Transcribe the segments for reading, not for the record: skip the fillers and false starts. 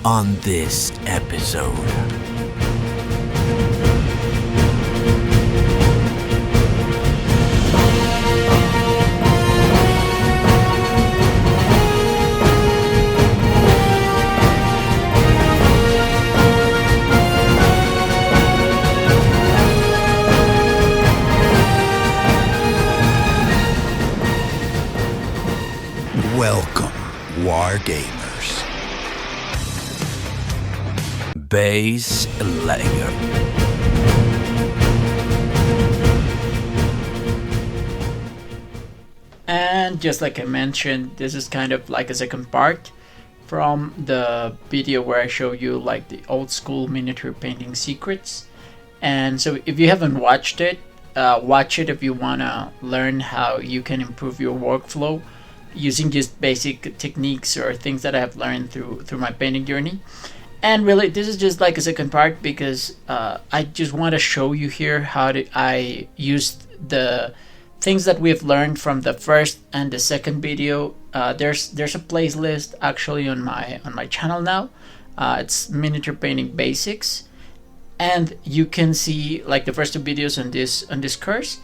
on this episode. Welcome, War Gamers. Base Layer. And just like I mentioned, this is kind of like a second part from the video where I show you like the old school miniature painting secrets. And so if you haven't watched it, watch it if you want to learn how you can improve your workflow using just basic techniques or things that I have learned through my painting journey. And really, this is just like a second part because I just want to show you here how I used the things that we've learned from the first and the second video. There's a playlist actually on my channel now. It's miniature painting basics, and you can see like the first two videos on this course.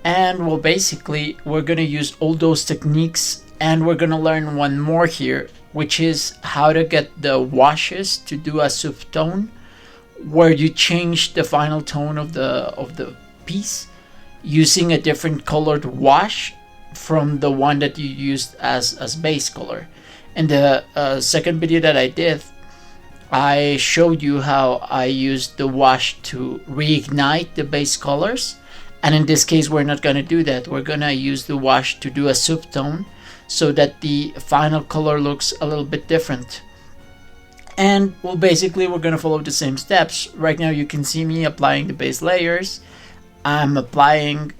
And well, basically we're gonna use all those techniques, and we're gonna learn one more here, which is how to get the washes to do a subtone, where you change the final tone of the piece using a different colored wash from the one that you used as base color. In the second video that I did, I showed you how I used the wash to reignite the base colors. And in this case, we're not going to do that. We're going to use the wash to do a subtone so that the final color looks a little bit different. And well, basically, we're going to follow the same steps. Right now, you can see me applying the base layers. I'm applying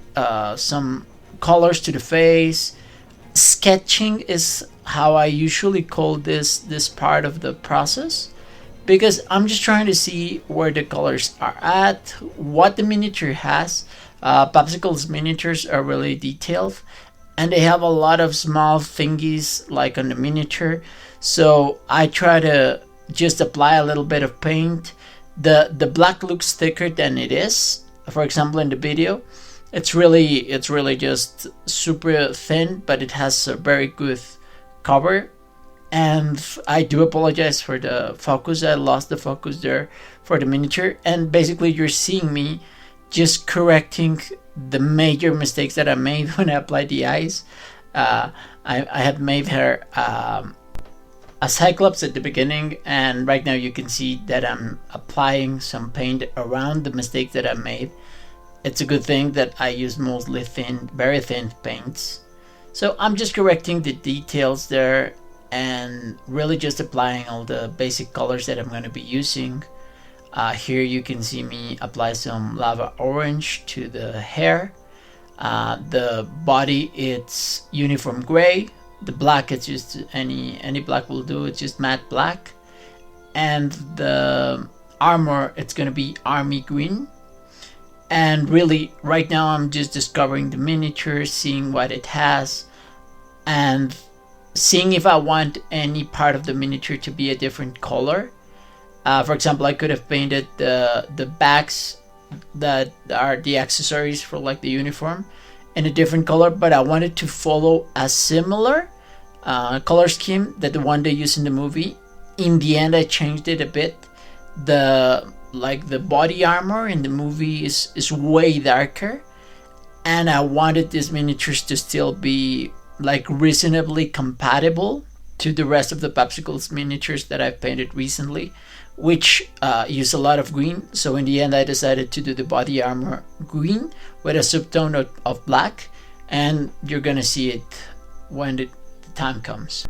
some colors to the face. Sketching is how I usually call this part of the process, because I'm just trying to see where the colors are at, what the miniature has. Popsicle's miniatures are really detailed, and they have a lot of small thingies like on the miniature, so I try to just apply a little bit of paint. The black looks thicker than it is. For example, in the video, it's really just super thin, but it has a very good cover. And I do apologize for the focus. I lost the focus there for the miniature, and basically you're seeing me just correcting the major mistakes that I made when I applied the eyes. I had made her a cyclops at the beginning, and right now you can see that I'm applying some paint around the mistakes that I made. It's a good thing that I use mostly very thin paints. So I'm just correcting the details there and really just applying all the basic colors that I'm going to be using. Here you can see me apply some lava orange to the hair. The body, it's uniform gray. The black, it's just any black will do. It's just matte black. And the armor, it's gonna be army green. And really, right now I'm just discovering the miniature, seeing what it has, and seeing if I want any part of the miniature to be a different color. For example, I could have painted the backs that are the accessories for like the uniform in a different color, but I wanted to follow a similar color scheme that the one they use in the movie. In the end, I changed it a bit. The body armor in the movie is way darker, and I wanted these miniatures to still be like reasonably compatible to the rest of the Popsicles miniatures that I've painted recently, which use a lot of green. So in the end, I decided to do the body armor green with a subtone of black, and you're gonna see it when the time comes.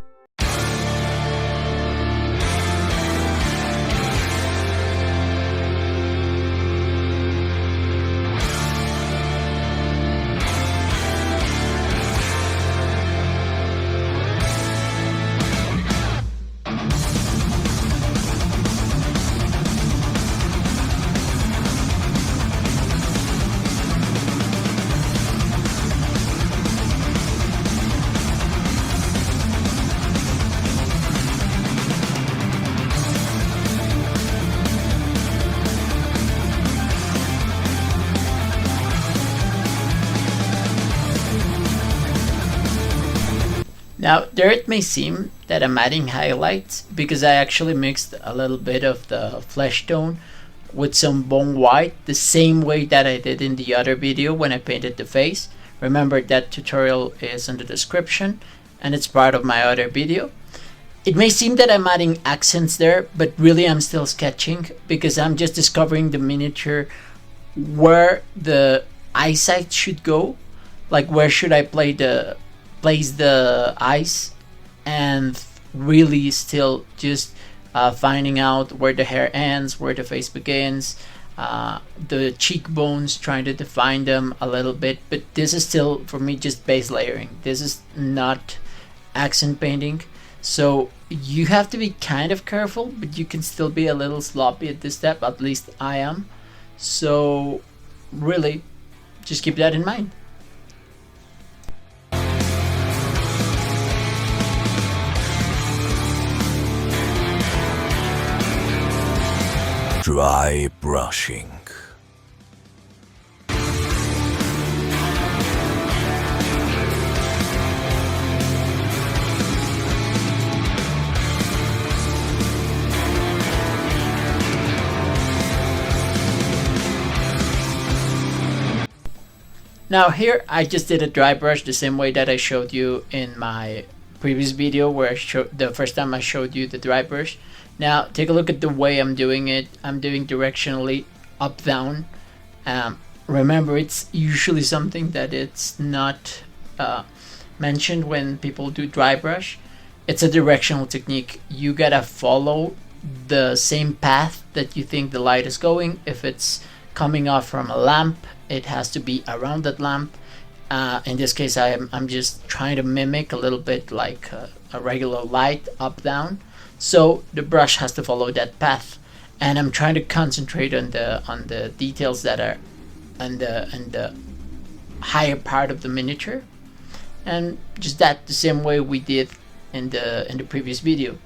Now, there it may seem that I'm adding highlights because I actually mixed a little bit of the flesh tone with some bone white, the same way that I did in the other video when I painted the face. Remember, that tutorial is in the description and it's part of my other video. It may seem that I'm adding accents there, but really I'm still sketching because I'm just discovering the miniature where the eyesight should go, like where should I place the eyes, and really still just finding out where the hair ends, where the face begins, the cheekbones, trying to define them a little bit. But this is still for me just base layering. This is not accent painting, so you have to be kind of careful, but you can still be a little sloppy at this step. At least I am. So really just keep that in mind. Dry brushing. Now here I just did a dry brush the same way that I showed you in my previous video where I showed the first time I showed you the dry brush. Now take a look at the way I'm doing it. I'm doing directionally up down. Remember, it's usually something that it's not mentioned when people do dry brush. It's a directional technique. You gotta follow the same path that you think the light is going. If it's coming off from a lamp, it has to be around that lamp. In this case, I'm just trying to mimic a little bit like a regular light up down. So the brush has to follow that path, and I'm trying to concentrate on the details that are on the higher part of the miniature, and just that the same way we did in the previous video.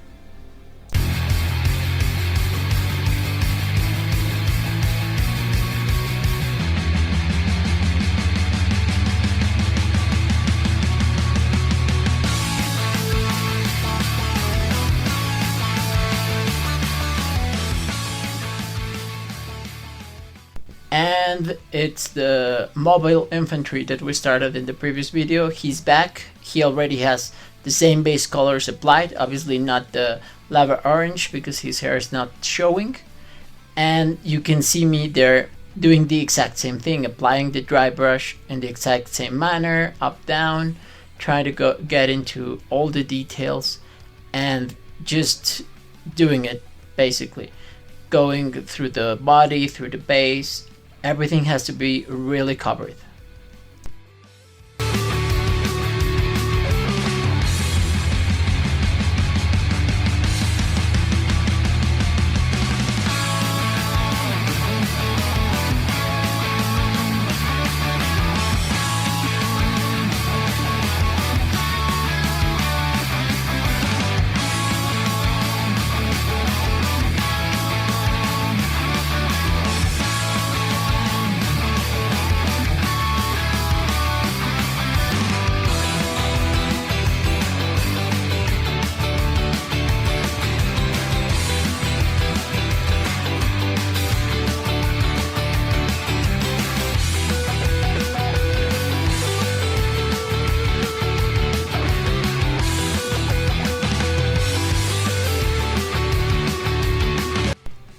And it's the mobile infantry that we started in the previous video. He's back. He already has the same base colors applied, obviously not the lava orange because his hair is not showing. And you can see me there doing the exact same thing, applying the dry brush in the exact same manner, up down, trying to get into all the details and just doing it basically. Going through the body, through the base. Everything has to be really covered.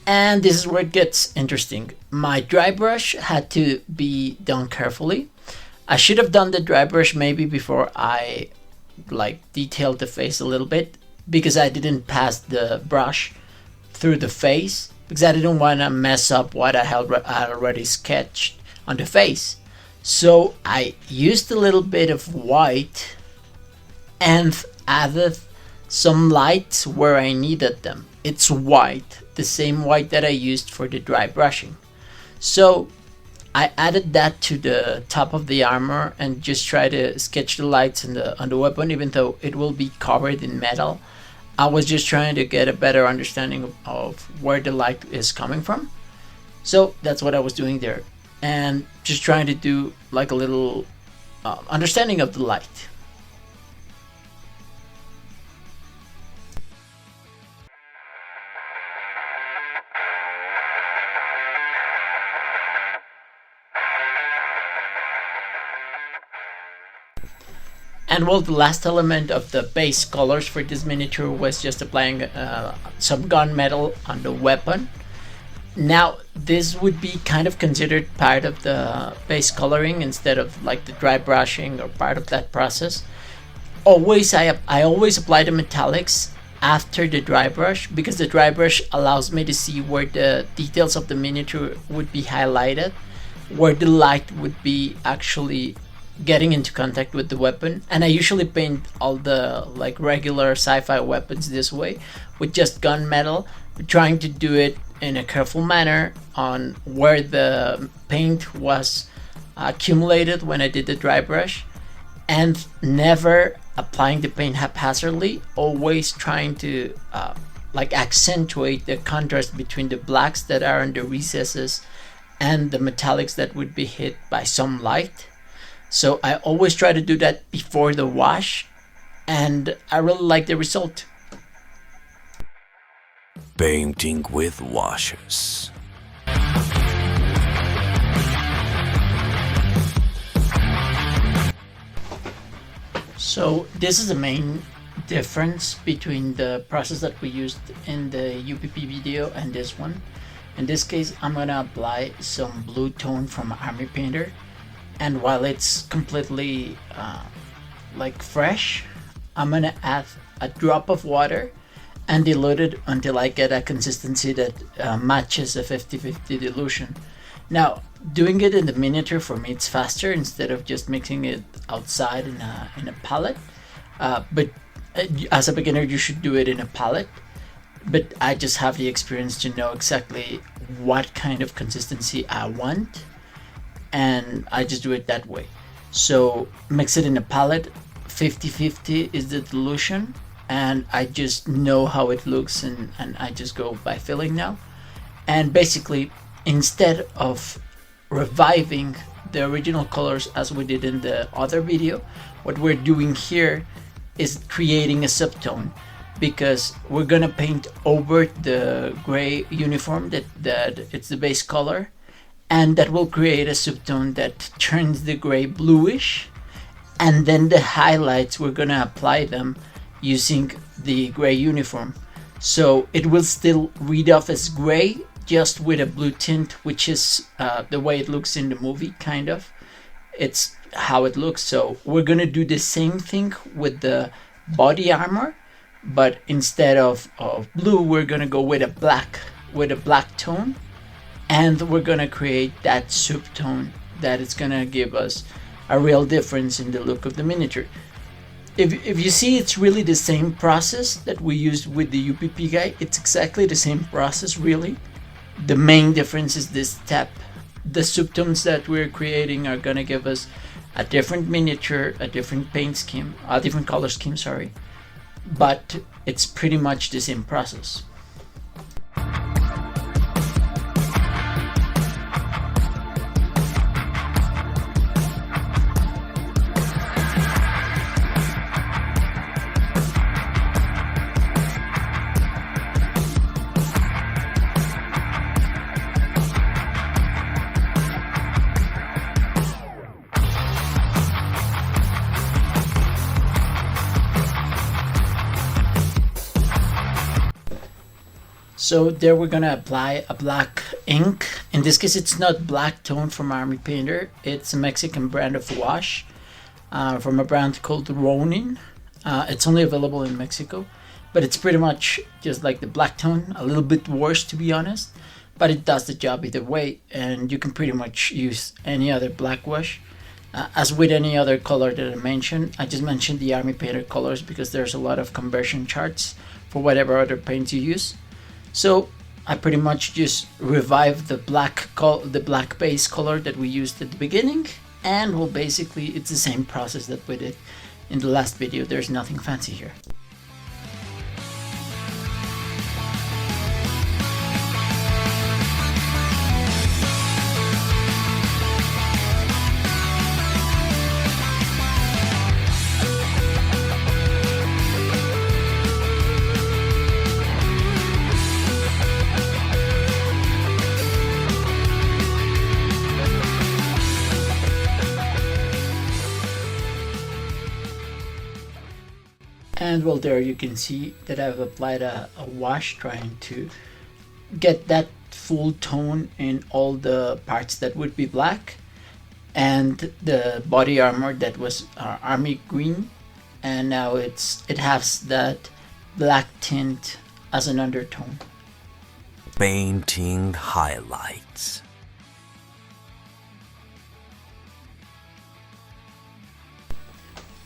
And this is where it gets interesting. My dry brush had to be done carefully. I should have done the dry brush maybe before I detailed the face a little bit, because I didn't pass the brush through the face because I didn't want to mess up what I had already sketched on the face. So I used a little bit of white and added some lights where I needed them. It's white, the same white that I used for the dry brushing. So I added that to the top of the armor and just try to sketch the lights on the weapon, even though it will be covered in metal. I was just trying to get a better understanding of where the light is coming from. So that's what I was doing there, and just trying to do like a little understanding of the light. And well, the last element of the base colors for this miniature was just applying some gunmetal on the weapon. Now, this would be kind of considered part of the base coloring instead of like the dry brushing or part of that process. I always apply the metallics after the dry brush, because the dry brush allows me to see where the details of the miniature would be highlighted, where the light would be actually getting into contact with the weapon. And I usually paint all the like regular sci-fi weapons this way with just gunmetal, trying to do it in a careful manner on where the paint was accumulated when I did the dry brush, and never applying the paint haphazardly, always trying to like accentuate the contrast between the blacks that are in the recesses and the metallics that would be hit by some light. So I always try to do that before the wash, and I really like the result. Painting with washes. So this is the main difference between the process that we used in the UPP video and this one. In this case, I'm gonna apply some blue tone from Army Painter, and while it's completely like fresh, I'm gonna add a drop of water and dilute it until I get a consistency that matches a 50-50 dilution. Now, doing it in the miniature, for me it's faster instead of just mixing it outside in a palette. But as a beginner, you should do it in a palette. But I just have the experience to know exactly what kind of consistency I want, and I just do it that way. So mix it in a palette, 50-50 is the dilution, and I just know how it looks, and I just go by feeling now. And basically, instead of reviving the original colors as we did in the other video, what we're doing here is creating a subtone, because we're gonna paint over the gray uniform that it's the base color, and that will create a subtone that turns the gray bluish, and then the highlights, we're gonna apply them using the gray uniform. So it will still read off as gray, just with a blue tint, which is the way it looks in the movie, kind of. It's how it looks. So we're gonna do the same thing with the body armor, but instead of blue, we're gonna go with a black tone, and we're gonna create that subtone that is gonna give us a real difference in the look of the miniature. If you see, it's really the same process that we used with the UPP guy. It's exactly the same process, really. The main difference is this step. The subtones that we're creating are gonna give us a different miniature, a different paint scheme, a different color scheme, sorry. But it's pretty much the same process. So there we're gonna apply a black ink. In this case, it's not black tone from Army Painter. It's a Mexican brand of wash from a brand called Ronin. It's only available in Mexico, but it's pretty much just like the black tone, a little bit worse to be honest, but it does the job either way, and you can pretty much use any other black wash. As with any other color that I mentioned, I just mentioned the Army Painter colors because there's a lot of conversion charts for whatever other paints you use. So I pretty much just revived the black base color that we used at the beginning, and well, basically it's the same process that we did in the last video. There's nothing fancy here. And well, there you can see that I've applied a wash, trying to get that full tone in all the parts that would be black, and the body armor that was army green, and now it has that black tint as an undertone. Painting highlights.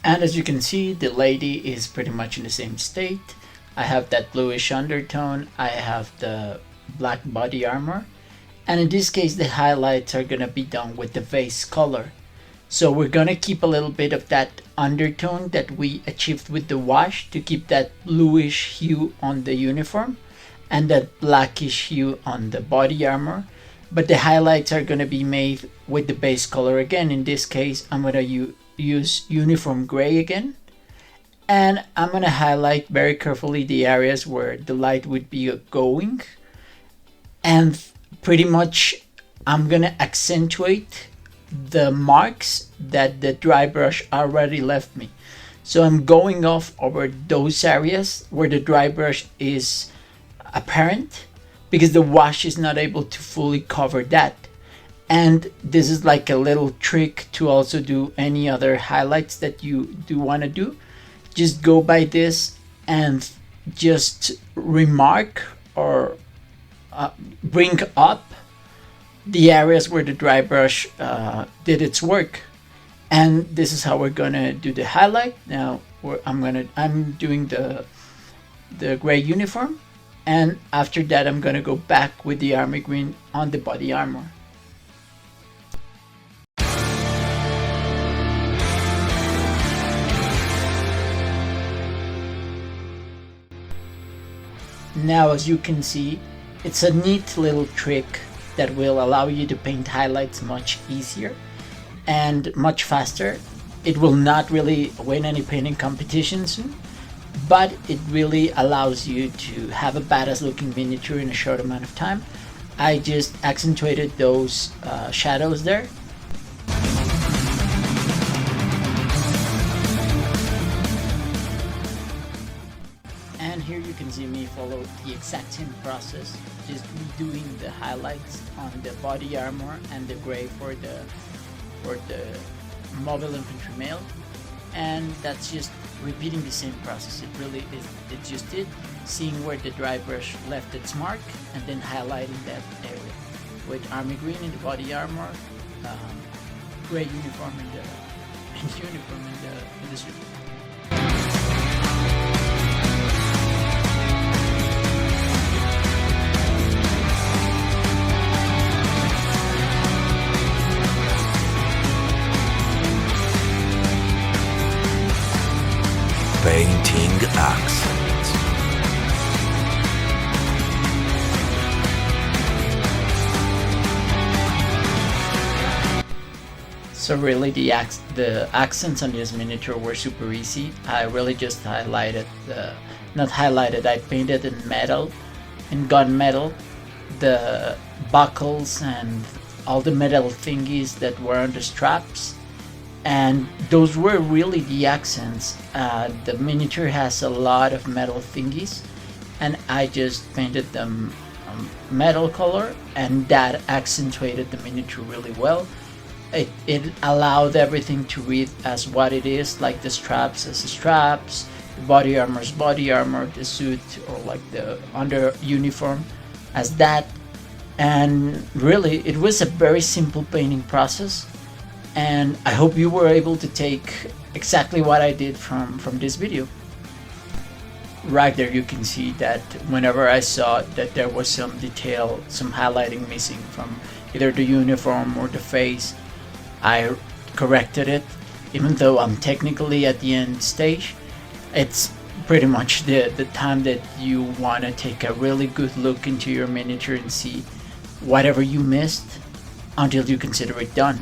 And as you can see, the lady is pretty much in the same state. I have that bluish undertone, I have the black body armor, and in this case the highlights are gonna be done with the base color. So we're gonna keep a little bit of that undertone that we achieved with the wash to keep that bluish hue on the uniform and that blackish hue on the body armor, but the highlights are gonna be made with the base color again. In this case, I'm gonna use uniform gray again, and I'm gonna highlight very carefully the areas where the light would be going, and pretty much I'm gonna accentuate the marks that the dry brush already left me. So I'm going off over those areas where the dry brush is apparent, because the wash is not able to fully cover that. And this is like a little trick to also do any other highlights that you do want to do. Just go by this and just remark or bring up the areas where the dry brush did its work. And this is how we're gonna do the highlight. Now I'm doing the gray uniform, and after that I'm gonna go back with the army green on the body armor. Now, as you can see, it's a neat little trick that will allow you to paint highlights much easier and much faster. It will not really win any painting competitions, but it really allows you to have a badass looking miniature in a short amount of time. I just accentuated those shadows there. And here you can see me follow the exact same process, just redoing the highlights on the body armor and the gray for the mobile infantry male, and that's just repeating the same process. It really is, it's just seeing where the dry brush left its mark and then highlighting that area with army green in the body armor, gray uniform in the suit. Painting accents. So really the accents on this miniature were super easy. I really just highlighted I painted in metal, in gunmetal, the buckles and all the metal thingies that were on the straps, and those were really the accents. The miniature has a lot of metal thingies, and I just painted them metal color, and that accentuated the miniature really well. It allowed everything to read as what it is, like the straps as the straps, the body armor as body armor, the suit or like the under uniform as that. And really it was a very simple painting process, and I hope you were able to take exactly what I did from this video. Right there you can see that whenever I saw that there was some detail, some highlighting missing from either the uniform or the face, I corrected it. Even though I'm technically at the end stage, it's pretty much the time that you want to take a really good look into your miniature and see whatever you missed until you consider it done.